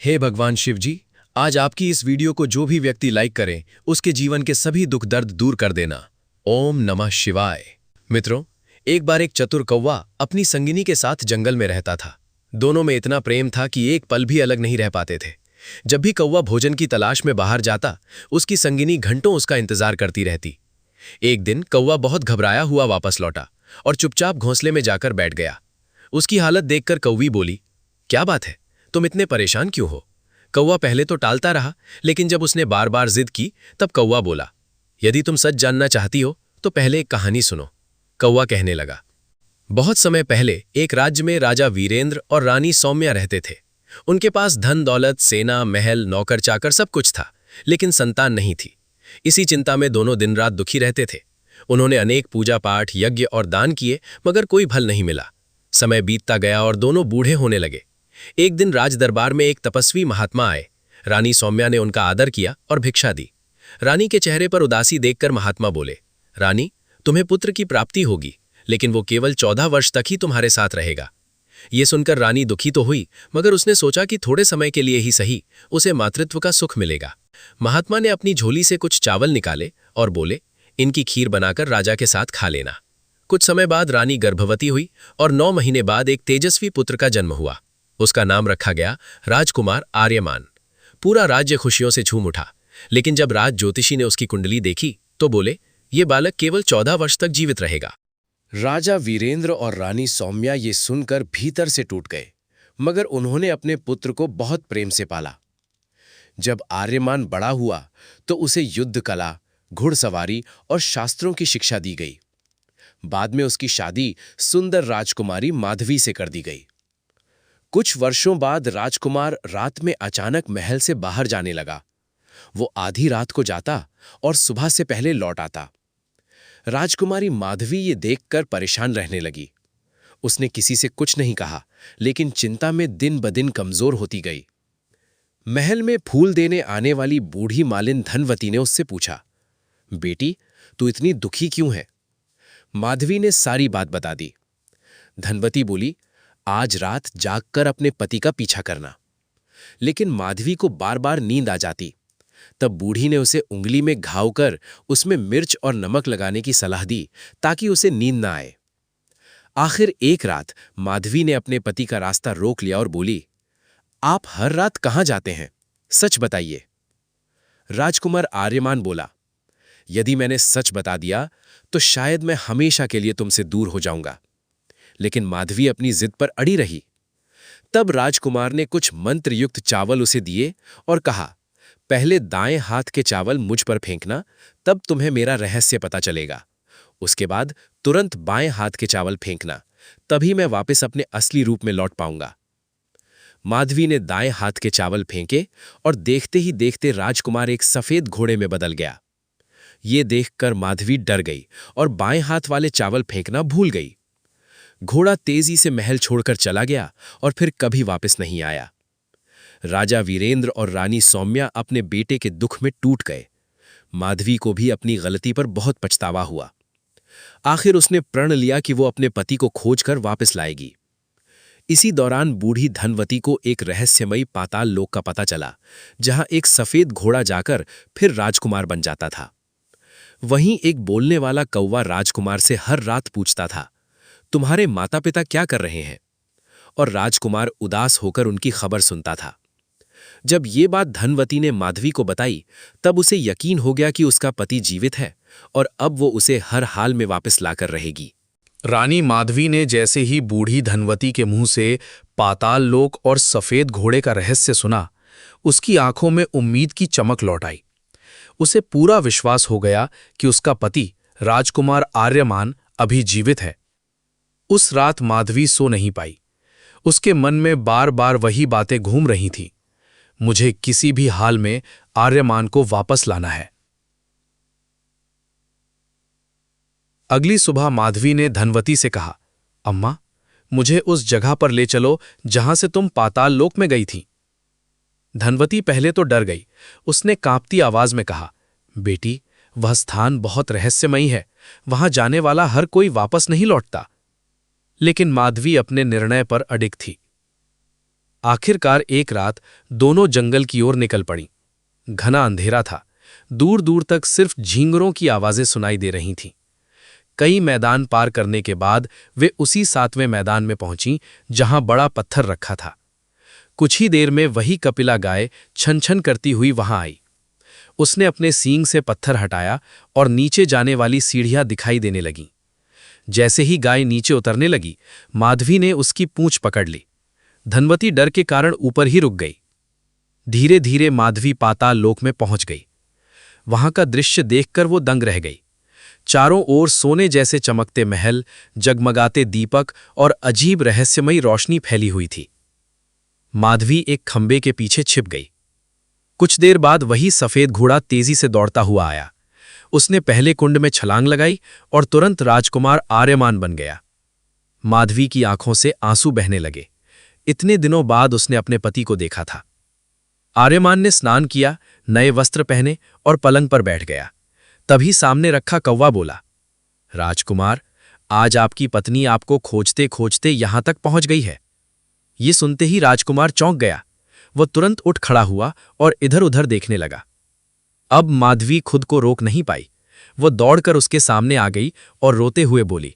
हे भगवान शिव जी, आज आपकी इस वीडियो को जो भी व्यक्ति लाइक करे उसके जीवन के सभी दुख दर्द दूर कर देना। ओम नमः शिवाय। मित्रों, एक बार एक चतुर कौवा अपनी संगिनी के साथ जंगल में रहता था। दोनों में इतना प्रेम था कि एक पल भी अलग नहीं रह पाते थे। जब भी कौवा भोजन की तलाश में बाहर जाता, उसकी संगिनी घंटों उसका इंतजार करती रहती। एक दिन कौवा बहुत घबराया हुआ वापस लौटा और चुपचाप घोंसले में जाकर बैठ गया। उसकी हालत देखकर कौवी बोली, क्या बात है, तुम इतने परेशान क्यों हो? कौवा पहले तो टालता रहा, लेकिन जब उसने बार बार जिद की तब कौवा बोला, यदि तुम सच जानना चाहती हो तो पहले एक कहानी सुनो। कौवा कहने लगा, बहुत समय पहले एक राज्य में राजा वीरेंद्र और रानी सौम्या रहते थे। उनके पास धन दौलत, सेना, महल, नौकर चाकर सब कुछ था, लेकिन संतान नहीं थी। इसी चिंता में दोनों दिन रात दुखी रहते थे। उन्होंने अनेक पूजा पाठ, यज्ञ और दान किए, मगर कोई फल नहीं मिला। समय बीतता गया और दोनों बूढ़े होने लगे। एक दिन राज दरबार में एक तपस्वी महात्मा आए। रानी सौम्या ने उनका आदर किया और भिक्षा दी। रानी के चेहरे पर उदासी देखकर महात्मा बोले, रानी, तुम्हें पुत्र की प्राप्ति होगी, लेकिन वो केवल 14 वर्ष तक ही तुम्हारे साथ रहेगा। ये सुनकर रानी दुखी तो हुई, मगर उसने सोचा कि थोड़े समय के लिए ही सही उसे मातृत्व का सुख मिलेगा। महात्मा ने अपनी झोली से कुछ चावल निकाले और बोले, इनकी खीर बनाकर राजा के साथ खा लेना। कुछ समय बाद रानी गर्भवती हुई और 9 महीने बाद एक तेजस्वी पुत्र का जन्म हुआ। उसका नाम रखा गया राजकुमार आर्यमान। पूरा राज्य खुशियों से झूम उठा, लेकिन जब राज ज्योतिषी ने उसकी कुंडली देखी तो बोले, ये बालक केवल 14 वर्ष तक जीवित रहेगा। राजा वीरेंद्र और रानी सौम्या ये सुनकर भीतर से टूट गए, मगर उन्होंने अपने पुत्र को बहुत प्रेम से पाला। जब आर्यमान बड़ा हुआ तो उसे युद्ध कला, घुड़सवारी और शास्त्रों की शिक्षा दी गई। बाद में उसकी शादी सुंदर राजकुमारी माधवी से कर दी गई। कुछ वर्षों बाद राजकुमार रात में अचानक महल से बाहर जाने लगा। वो आधी रात को जाता और सुबह से पहले लौट आता। राजकुमारी माधवी ये देखकर परेशान रहने लगी। उसने किसी से कुछ नहीं कहा, लेकिन चिंता में दिन ब दिन कमजोर होती गई। महल में फूल देने आने वाली बूढ़ी मालिन धनवती ने उससे पूछा, बेटी, तू इतनी दुखी क्यों है? माधवी ने सारी बात बता दी। धनवती बोली, आज रात जागकर अपने पति का पीछा करना। लेकिन माधवी को बार बार नींद आ जाती। तब बूढ़ी ने उसे उंगली में घाव कर उसमें मिर्च और नमक लगाने की सलाह दी, ताकि उसे नींद ना आए। आखिर एक रात माधवी ने अपने पति का रास्ता रोक लिया और बोली, आप हर रात कहां जाते हैं? सच बताइए। राजकुमार आर्यमान बोला, यदि मैंने सच बता दिया तो शायद मैं हमेशा के लिए तुमसे दूर हो जाऊंगा। लेकिन माधवी अपनी जिद पर अड़ी रही। तब राजकुमार ने कुछ मंत्रयुक्त चावल उसे दिए और कहा, पहले दाएं हाथ के चावल मुझ पर फेंकना, तब तुम्हें मेरा रहस्य पता चलेगा। उसके बाद तुरंत बाएं हाथ के चावल फेंकना, तभी मैं वापस अपने असली रूप में लौट पाऊंगा। माधवी ने दाएं हाथ के चावल फेंके और देखते ही देखते राजकुमार एक सफेद घोड़े में बदल गया। ये देखकर माधवी डर गई और बाएं हाथ वाले चावल फेंकना भूल गई। घोड़ा तेजी से महल छोड़कर चला गया और फिर कभी वापस नहीं आया। राजा वीरेंद्र और रानी सौम्या अपने बेटे के दुख में टूट गए। माधवी को भी अपनी गलती पर बहुत पछतावा हुआ। आखिर उसने प्रण लिया कि वो अपने पति को खोजकर वापस लाएगी। इसी दौरान बूढ़ी धनवती को एक रहस्यमयी पाताल लोक का पता चला, जहां एक सफेद घोड़ा जाकर फिर राजकुमार बन जाता था। वहीं एक बोलने वाला कौवा राजकुमार से हर रात पूछता था, तुम्हारे माता पिता क्या कर रहे हैं? और राजकुमार उदास होकर उनकी खबर सुनता था। जब ये बात धनवती ने माधवी को बताई, तब उसे यकीन हो गया कि उसका पति जीवित है और अब वो उसे हर हाल में वापस लाकर रहेगी। रानी माधवी ने जैसे ही बूढ़ी धनवती के मुंह से पाताल लोक और सफेद घोड़े का रहस्य सुना, उसकी आंखों में उम्मीद की चमक लौट आई। उसे पूरा विश्वास हो गया कि उसका पति राजकुमार आर्यमान अभी जीवित है। उस रात माधवी सो नहीं पाई। उसके मन में बार बार वही बातें घूम रही थीं, मुझे किसी भी हाल में आर्यमान को वापस लाना है। अगली सुबह माधवी ने धनवती से कहा, अम्मा, मुझे उस जगह पर ले चलो जहां से तुम पाताल लोक में गई थी। धनवती पहले तो डर गई। उसने कांपती आवाज में कहा, बेटी, वह स्थान बहुत रहस्यमयी है, वहां जाने वाला हर कोई वापस नहीं लौटता। लेकिन माधवी अपने निर्णय पर अडिग थी। आखिरकार एक रात दोनों जंगल की ओर निकल पड़ी। घना अंधेरा था, दूर दूर तक सिर्फ झींगरों की आवाजें सुनाई दे रही थीं। कई मैदान पार करने के बाद वे उसी 7वें मैदान में पहुंची जहां बड़ा पत्थर रखा था। कुछ ही देर में वही कपिला गाय छन छन करती हुई वहां आई। उसने अपने सींग से पत्थर हटाया और नीचे जाने वाली सीढ़ियां दिखाई देने लगीं। जैसे ही गाय नीचे उतरने लगी, माधवी ने उसकी पूंछ पकड़ ली। धनवती डर के कारण ऊपर ही रुक गई। धीरे धीरे माधवी पाताल लोक में पहुंच गई। वहां का दृश्य देखकर वो दंग रह गई। चारों ओर सोने जैसे चमकते महल, जगमगाते दीपक और अजीब रहस्यमयी रोशनी फैली हुई थी। माधवी एक खंबे के पीछे छिप गई। कुछ देर बाद वही सफेद घोड़ा तेजी से दौड़ता हुआ आया। उसने पहले कुंड में छलांग लगाई और तुरंत राजकुमार आर्यमान बन गया। माधवी की आंखों से आंसू बहने लगे। इतने दिनों बाद उसने अपने पति को देखा था। आर्यमान ने स्नान किया, नए वस्त्र पहने और पलंग पर बैठ गया। तभी सामने रखा कौवा बोला, राजकुमार, आज आपकी पत्नी आपको खोजते खोजते यहां तक पहुंच गई है। ये सुनते ही राजकुमार चौंक गया। वह तुरंत उठ खड़ा हुआ और इधर उधर देखने लगा। अब माधवी खुद को रोक नहीं पाई। वह दौड़कर उसके सामने आ गई और रोते हुए बोली,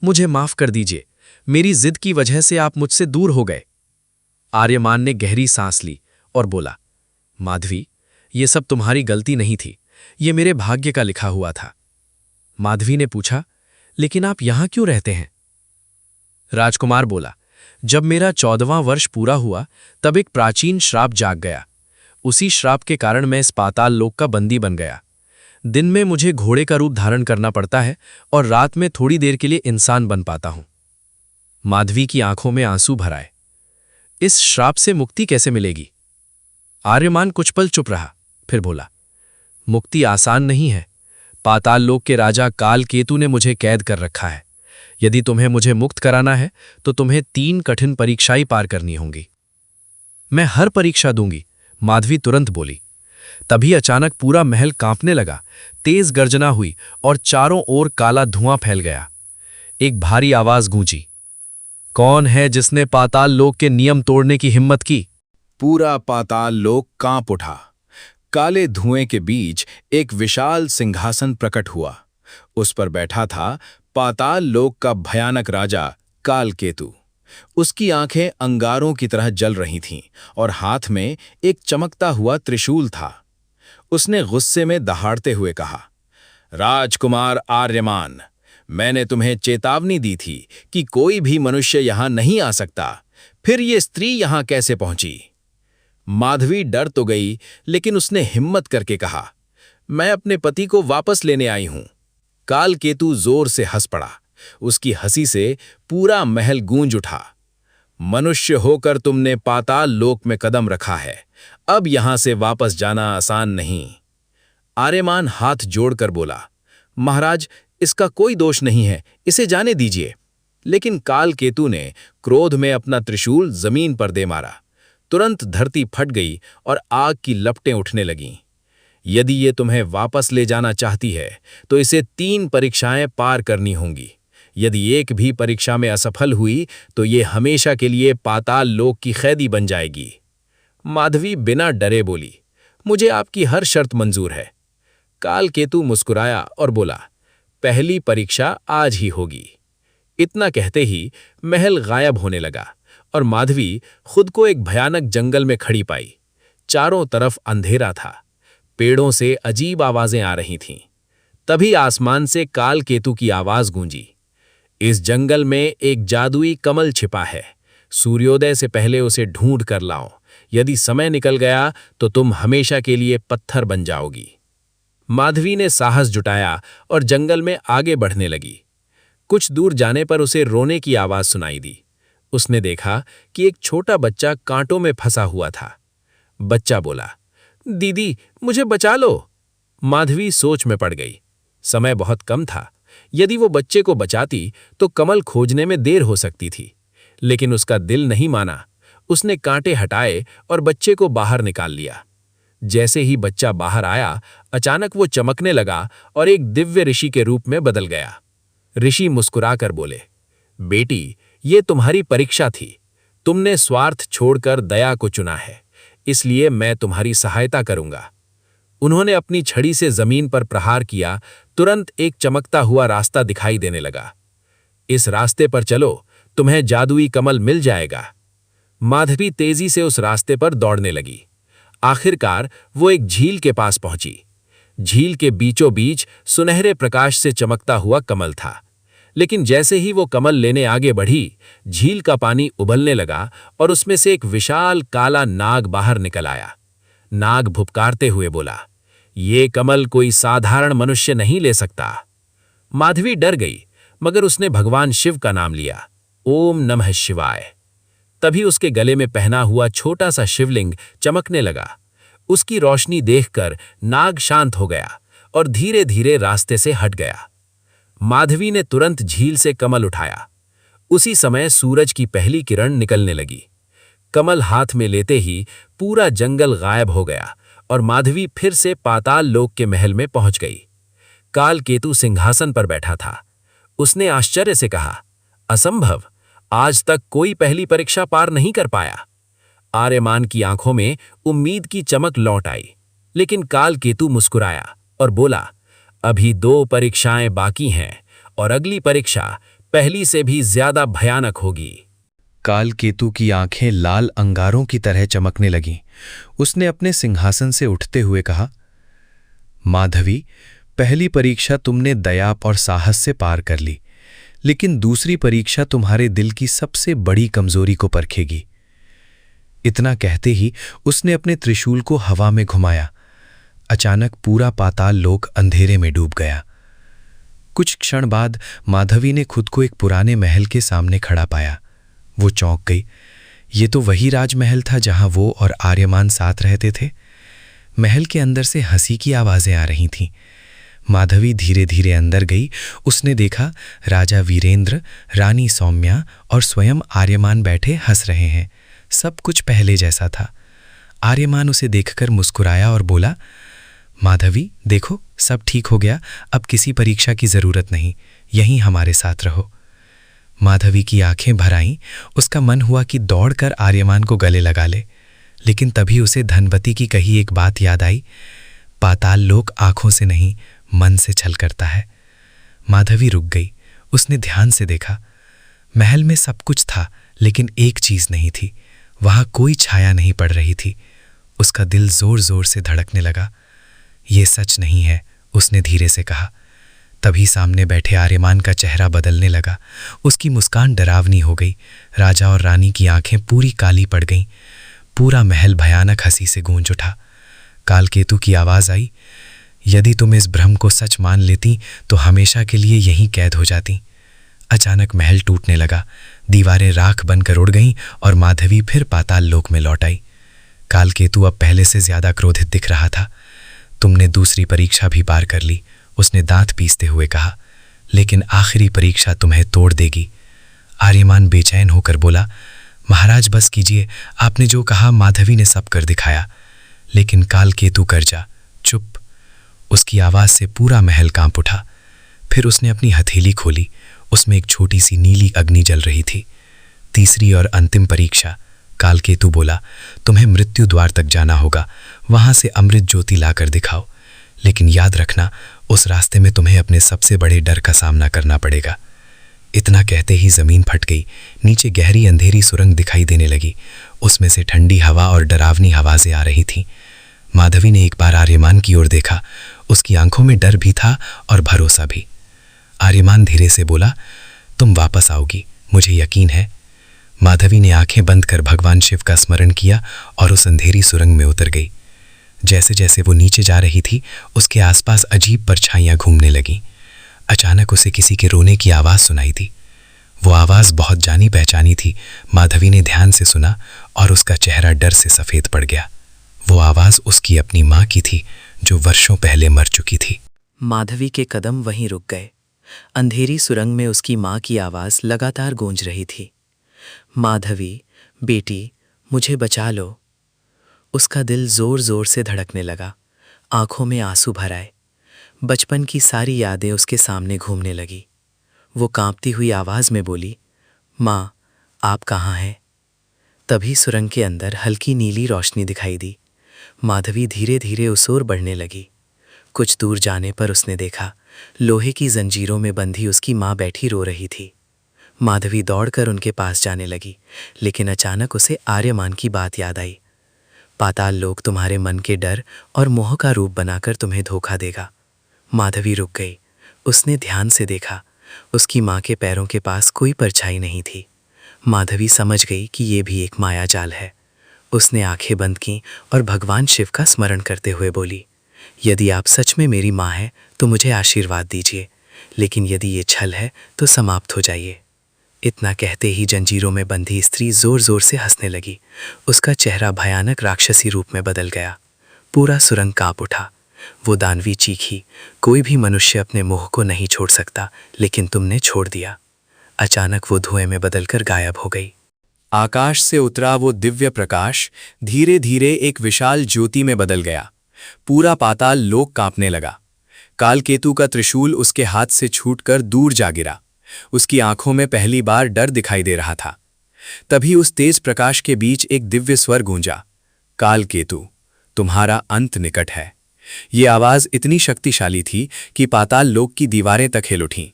मुझे माफ कर दीजिए, मेरी जिद की वजह से आप मुझसे दूर हो गए। आर्यमान ने गहरी सांस ली और बोला, माधवी, ये सब तुम्हारी गलती नहीं थी, ये मेरे भाग्य का लिखा हुआ था। माधवी ने पूछा, लेकिन आप यहां क्यों रहते हैं? राजकुमार बोला, जब मेरा 14वां वर्ष पूरा हुआ तब एक प्राचीन श्राप जाग गया। उसी श्राप के कारण मैं इस पाताल लोक का बंदी बन गया। दिन में मुझे घोड़े का रूप धारण करना पड़ता है और रात में थोड़ी देर के लिए इंसान बन पाता हूं। माधवी की आंखों में आंसू भर आए। इस श्राप से मुक्ति कैसे मिलेगी? आर्यमान कुछ पल चुप रहा, फिर बोला, मुक्ति आसान नहीं है। पाताल लोक के राजा काल केतु ने मुझे कैद कर रखा है। यदि तुम्हें मुझे मुक्त कराना है तो तुम्हें 3 कठिन परीक्षाएं पार करनी होंगी। मैं हर परीक्षा दूंगी, माधवी तुरंत बोली। तभी अचानक पूरा महल कांपने लगा, तेज गर्जना हुई और चारों ओर काला धुआं फैल गया। एक भारी आवाज गूंजी, कौन है जिसने पाताल लोक के नियम तोड़ने की हिम्मत की? पूरा पाताल लोक कांप उठा। काले धुएं के बीच एक विशाल सिंहासन प्रकट हुआ। उस पर बैठा था पाताल लोक का भयानक राजा कालकेतु। उसकी आंखें अंगारों की तरह जल रही थीं और हाथ में एक चमकता हुआ त्रिशूल था। उसने गुस्से में दहाड़ते हुए कहा, राजकुमार आर्यमान, मैंने तुम्हें चेतावनी दी थी कि कोई भी मनुष्य यहां नहीं आ सकता, फिर ये स्त्री यहां कैसे पहुंची? माधवी डर तो गई, लेकिन उसने हिम्मत करके कहा, मैं अपने पति को वापस लेने आई हूं। कालकेतु जोर से हंस पड़ा। उसकी हंसी से पूरा महल गूंज उठा। मनुष्य होकर तुमने पाताल लोक में कदम रखा है, अब यहां से वापस जाना आसान नहीं। आर्यमान हाथ जोड़कर बोला, महाराज, इसका कोई दोष नहीं है, इसे जाने दीजिए। लेकिन कालकेतु ने क्रोध में अपना त्रिशूल जमीन पर दे मारा। तुरंत धरती फट गई और आग की लपटें उठने लगीं। यदि ये तुम्हें वापस ले जाना चाहती है तो इसे 3 परीक्षाएं पार करनी होंगी। यदि एक भी परीक्षा में असफल हुई तो ये हमेशा के लिए पाताल लोक की कैदी बन जाएगी। माधवी बिना डरे बोली, मुझे आपकी हर शर्त मंजूर है। कालकेतु मुस्कुराया और बोला, पहली परीक्षा आज ही होगी। इतना कहते ही महल गायब होने लगा और माधवी खुद को एक भयानक जंगल में खड़ी पाई। चारों तरफ अंधेरा था, पेड़ों से अजीब आवाजें आ रही थीं। तभी आसमान से कालकेतु की आवाज गूंजी, इस जंगल में एक जादुई कमल छिपा है, सूर्योदय से पहले उसे ढूंढ कर लाओ। यदि समय निकल गया तो तुम हमेशा के लिए पत्थर बन जाओगी। माधवी ने साहस जुटाया और जंगल में आगे बढ़ने लगी। कुछ दूर जाने पर उसे रोने की आवाज सुनाई दी। उसने देखा कि एक छोटा बच्चा कांटों में फंसा हुआ था। बच्चा बोला, दीदी, मुझे बचा लो। माधवी सोच में पड़ गई। समय बहुत कम था। यदि वो बच्चे को बचाती तो कमल खोजने में देर हो सकती थी, लेकिन उसका दिल नहीं माना। उसने कांटे हटाए और बच्चे को बाहर निकाल लिया। जैसे ही बच्चा बाहर आया, अचानक वो चमकने लगा और एक दिव्य ऋषि के रूप में बदल गया। ऋषि मुस्कुराकर बोले, बेटी, ये तुम्हारी परीक्षा थी। तुमने स्वार्थ छोड़कर दया को चुना है, इसलिए मैं तुम्हारी सहायता करूंगा। उन्होंने अपनी छड़ी से जमीन पर प्रहार किया। तुरंत एक चमकता हुआ रास्ता दिखाई देने लगा। इस रास्ते पर चलो, तुम्हें जादुई कमल मिल जाएगा। माधवी तेजी से उस रास्ते पर दौड़ने लगी। आखिरकार वो एक झील के पास पहुंची। झील के बीचों बीच सुनहरे प्रकाश से चमकता हुआ कमल था, लेकिन जैसे ही वो कमल लेने आगे बढ़ी, झील का पानी उबलने लगा और उसमें से एक विशाल काला नाग बाहर निकल आया। नाग भुपकारते हुए बोला, ये कमल कोई साधारण मनुष्य नहीं ले सकता। माधवी डर गई, मगर उसने भगवान शिव का नाम लिया, ओम नमः शिवाय। तभी उसके गले में पहना हुआ छोटा सा शिवलिंग चमकने लगा। उसकी रोशनी देखकर नाग शांत हो गया और धीरे धीरे रास्ते से हट गया। माधवी ने तुरंत झील से कमल उठाया। उसी समय सूरज की पहली किरण निकलने लगी। कमल हाथ में लेते ही पूरा जंगल गायब हो गया और माधवी फिर से पाताल लोक के महल में पहुंच गई। कालकेतु सिंहासन पर बैठा था। उसने आश्चर्य से कहा, असंभव, आज तक कोई पहली परीक्षा पार नहीं कर पाया। आर्यमान की आंखों में उम्मीद की चमक लौट आई, लेकिन कालकेतु मुस्कुराया और बोला, अभी 2 परीक्षाएं बाकी हैं और अगली परीक्षा पहली से भी ज्यादा भयानक होगी। कालकेतु की आंखें लाल अंगारों की तरह चमकने लगीं। उसने अपने सिंहासन से उठते हुए कहा, माधवी, पहली परीक्षा तुमने दया और साहस से पार कर ली, लेकिन दूसरी परीक्षा तुम्हारे दिल की सबसे बड़ी कमजोरी को परखेगी। इतना कहते ही उसने अपने त्रिशूल को हवा में घुमाया। अचानक पूरा पाताल लोक अंधेरे में डूब गया। कुछ क्षण बाद माधवी ने खुद को एक पुराने महल के सामने खड़ा पाया। वो चौंक गई। ये तो वही राजमहल था जहां वो और आर्यमान साथ रहते थे। महल के अंदर से हंसी की आवाजें आ रही थीं। माधवी धीरे धीरे अंदर गई। उसने देखा राजा वीरेंद्र, रानी सौम्या और स्वयं आर्यमान बैठे हंस रहे हैं। सब कुछ पहले जैसा था। आर्यमान उसे देखकर मुस्कुराया और बोला, माधवी देखो, सब ठीक हो गया, अब किसी परीक्षा की जरूरत नहीं, यहीं हमारे साथ रहो। माधवी की आंखें भर आईं। उसका मन हुआ कि दौड़कर आर्यमान को गले लगा ले, लेकिन तभी उसे धनवती की कही एक बात याद आई, पाताल लोक आंखों से नहीं मन से छल करता है। माधवी रुक गई। उसने ध्यान से देखा। महल में सब कुछ था, लेकिन एक चीज नहीं थी। वहां कोई छाया नहीं पड़ रही थी। उसका दिल जोर जोर से धड़कने लगा। ये सच नहीं है, उसने धीरे से कहा। तभी सामने बैठे आर्यमान का चेहरा बदलने लगा। उसकी मुस्कान डरावनी हो गई। राजा और रानी की आंखें पूरी काली पड़ गईं। पूरा महल भयानक हंसी से गूंज उठा। कालकेतु की आवाज आई, यदि तुम इस भ्रम को सच मान लेती तो हमेशा के लिए यहीं कैद हो जाती। अचानक महल टूटने लगा। दीवारें राख बनकर उड़ गईं और माधवी फिर पाताल लोक में लौट आई। कालकेतु अब पहले से ज्यादा क्रोधित दिख रहा था। तुमने दूसरी परीक्षा भी पार कर ली, उसने दांत पीसते हुए कहा, लेकिन आखिरी परीक्षा तुम्हें तोड़ देगी। आर्यमान बेचैन होकर बोला, महाराज बस कीजिए, आपने जो कहा माधवी ने सब कर दिखाया। लेकिन कालकेतु कर जा, चुप। उसकी आवाज से पूरा महल कांप उठा। फिर उसने अपनी हथेली खोली। उसमें एक छोटी सी नीली अग्नि जल रही थी। तीसरी और अंतिम परीक्षा, कालकेतु बोला, तुम्हें मृत्यु द्वार तक जाना होगा, वहां से अमृत ज्योति लाकर दिखाओ, लेकिन याद रखना उस रास्ते में तुम्हें अपने सबसे बड़े डर का सामना करना पड़ेगा। इतना कहते ही जमीन फट गई। नीचे गहरी अंधेरी सुरंग दिखाई देने लगी। उसमें से ठंडी हवा और डरावनी आवाजें आ रही थीं। माधवी ने एक बार आर्यमान की ओर देखा। उसकी आंखों में डर भी था और भरोसा भी। आर्यमान धीरे से बोला, तुम वापस आओगी, मुझे यकीन है। माधवी ने आंखें बंद कर भगवान शिव का स्मरण किया और उस अंधेरी सुरंग में उतर गई। जैसे जैसे वो नीचे जा रही थी, उसके आसपास अजीब परछाइयां घूमने लगीं। अचानक उसे किसी के रोने की आवाज सुनाई दी। वो आवाज बहुत जानी पहचानी थी। माधवी ने ध्यान से सुना और उसका चेहरा डर से सफेद पड़ गया। वो आवाज उसकी अपनी माँ की थी, जो वर्षों पहले मर चुकी थी। माधवी के कदम वहीं रुक गए। अंधेरी सुरंग में उसकी माँ की आवाज लगातार गूंज रही थी, माधवी बेटी, मुझे बचा लो। उसका दिल जोर जोर से धड़कने लगा। आंखों में आंसू भर आए। बचपन की सारी यादें उसके सामने घूमने लगी। वो कांपती हुई आवाज में बोली, माँ, आप कहाँ हैं? तभी सुरंग के अंदर हल्की नीली रोशनी दिखाई दी। माधवी धीरे धीरे उस ओर बढ़ने लगी। कुछ दूर जाने पर उसने देखा, लोहे की जंजीरों में बंधी उसकी माँ बैठी रो रही थी। माधवी दौड़कर उनके पास जाने लगी, लेकिन अचानक उसे आर्यमान की बात याद आई। पाताल लोक तुम्हारे मन के डर और मोह का रूप बनाकर तुम्हें धोखा देगा। माधवी रुक गई। उसने ध्यान से देखा। उसकी माँ के पैरों के पास कोई परछाई नहीं थी। माधवी समझ गई कि ये भी एक मायाजाल है। उसने आंखें बंद कीं और भगवान शिव का स्मरण करते हुए बोली, यदि आप सच में मेरी माँ हैं तो मुझे आशीर्वाद दीजिए, लेकिन यदि ये छल है तो समाप्त हो जाइए। इतना कहते ही जंजीरों में बंधी स्त्री जोर जोर से हंसने लगी। उसका चेहरा भयानक राक्षसी रूप में बदल गया। पूरा सुरंग कांप उठा। वो दानवी चीखी, कोई भी मनुष्य अपने मोह को नहीं छोड़ सकता, लेकिन तुमने छोड़ दिया। अचानक वो धुएं में बदलकर गायब हो गई। आकाश से उतरा वो दिव्य प्रकाश धीरे धीरे एक विशाल ज्योति में बदल गया। पूरा पाताल लोक कांपने लगा। कालकेतु का त्रिशूल उसके हाथ से छूटकर दूर जा गिरा। उसकी आंखों में पहली बार डर दिखाई दे रहा था। तभी उस तेज प्रकाश के बीच एक दिव्य स्वर गूंजा, कालकेतु, तुम्हारा अंत निकट है। ये आवाज इतनी शक्तिशाली थी कि पाताल लोक की दीवारें तक हिल उठीं।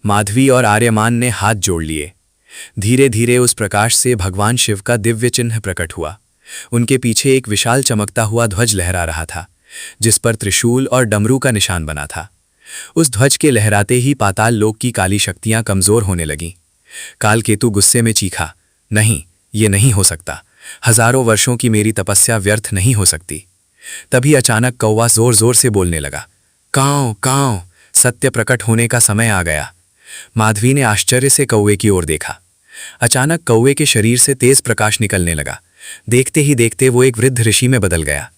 माधवी और आर्यमान ने हाथ जोड़ लिए। धीरे धीरे उस प्रकाश से भगवान शिव का दिव्य चिन्ह प्रकट हुआ। उनके पीछे एक विशाल चमकता हुआ ध्वज लहरा रहा था, जिस पर त्रिशूल और डमरू का निशान बना था। उस ध्वज के लहराते ही पाताल लोक की काली शक्तियां कमजोर होने लगीं। कालकेतु गुस्से में चीखा, नहीं, ये नहीं हो सकता। हजारों वर्षों की मेरी तपस्या व्यर्थ नहीं हो सकती। तभी अचानक कौवा जोर जोर से बोलने लगा, कांव कांव, सत्य प्रकट होने का समय आ गया। माधवी ने आश्चर्य से कौवे की ओर देखा। अचानक कौवे के शरीर से तेज प्रकाश निकलने लगा। देखते ही देखते वो एक वृद्ध ऋषि में बदल गया।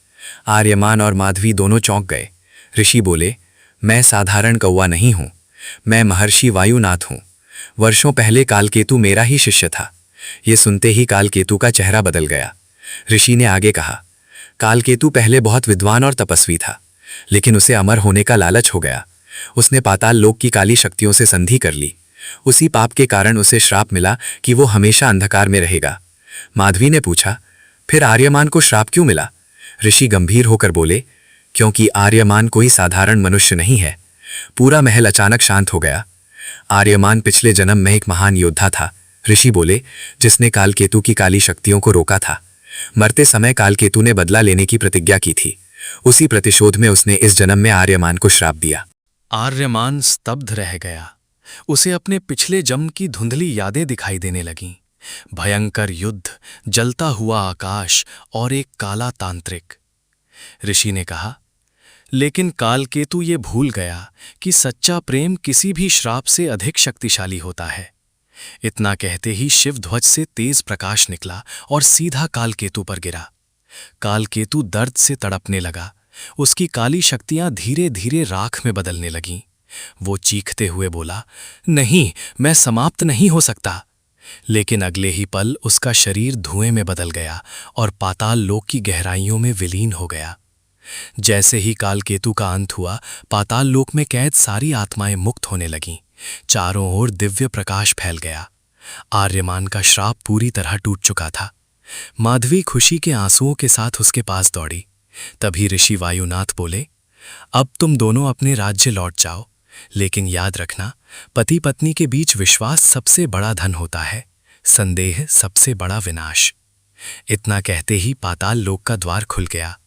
आर्यमान और माधवी दोनों चौंक गए। ऋषि बोले, मैं साधारण कौवा नहीं हूं, मैं महर्षि वायुनाथ हूं। वर्षों पहले कालकेतु मेरा ही शिष्य था। ये सुनते ही कालकेतु का चेहरा बदल गया। ऋषि ने आगे कहा, कालकेतु पहले बहुत विद्वान और तपस्वी था, लेकिन उसे अमर होने का लालच हो गया। उसने पाताल लोक की काली शक्तियों से संधि कर ली। उसी पाप के कारण उसे श्राप मिला कि वो हमेशा अंधकार में रहेगा। माधवी ने पूछा, फिर आर्यमान को श्राप क्यों मिला? ऋषि गंभीर होकर बोले, क्योंकि आर्यमान कोई साधारण मनुष्य नहीं है। पूरा महल अचानक शांत हो गया। आर्यमान पिछले जन्म में एक महान योद्धा था, ऋषि बोले, जिसने कालकेतु की काली शक्तियों को रोका था। मरते समय कालकेतु ने बदला लेने की प्रतिज्ञा की थी। उसी प्रतिशोध में उसने इस जन्म में आर्यमान को श्राप दिया। आर्यमान स्तब्ध रह गया। उसे अपने पिछले जन्म की धुंधली यादें दिखाई देने लगीं। भयंकर युद्ध, जलता हुआ आकाश और एक काला तांत्रिक। ऋषि ने कहा, लेकिन कालकेतु ये भूल गया कि सच्चा प्रेम किसी भी श्राप से अधिक शक्तिशाली होता है। इतना कहते ही शिव ध्वज से तेज प्रकाश निकला और सीधा कालकेतु पर गिरा। कालकेतु दर्द से तड़पने लगा। उसकी काली शक्तियां धीरे धीरे राख में बदलने लगीं। वो चीखते हुए बोला, नहीं, मैं समाप्त नहीं हो सकता। लेकिन अगले ही पल उसका शरीर धुएं में बदल गया और पाताल लोक की गहराइयों में विलीन हो गया। जैसे ही कालकेतु का अंत हुआ, पाताल लोक में कैद सारी आत्माएं मुक्त होने लगीं। चारों ओर दिव्य प्रकाश फैल गया। आर्यमान का श्राप पूरी तरह टूट चुका था। माधवी खुशी के आंसुओं के साथ उसके पास दौड़ी। तभी ऋषि वायुनाथ बोले, अब तुम दोनों अपने राज्य लौट जाओ, लेकिन याद रखना, पति पत्नी के बीच विश्वास सबसे बड़ा धन होता है, संदेह सबसे बड़ा विनाश। इतना कहते ही पाताल लोक का द्वार खुल गया।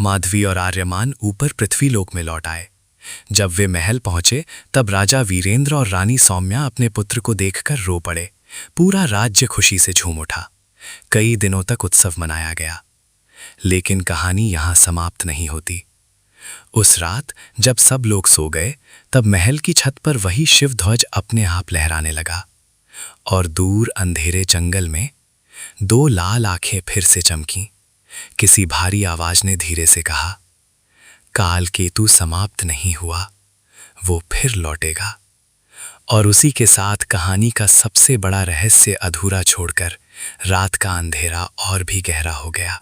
माधवी और आर्यमान ऊपर पृथ्वी लोक में लौट आए। जब वे महल पहुंचे, तब राजा वीरेंद्र और रानी सौम्या अपने पुत्र को देखकर रो पड़े। पूरा राज्य खुशी से झूम उठा। कई दिनों तक उत्सव मनाया गया। लेकिन कहानी यहां समाप्त नहीं होती। उस रात जब सब लोग सो गए, तब महल की छत पर वही शिव ध्वज अपने आप लहराने लगा और दूर अंधेरे जंगल में दो लाल आंखें फिर से चमकीं। किसी भारी आवाज ने धीरे से कहा, कालकेतु समाप्त नहीं हुआ, वो फिर लौटेगा। और उसी के साथ कहानी का सबसे बड़ा रहस्य अधूरा छोड़कर रात का अंधेरा और भी गहरा हो गया।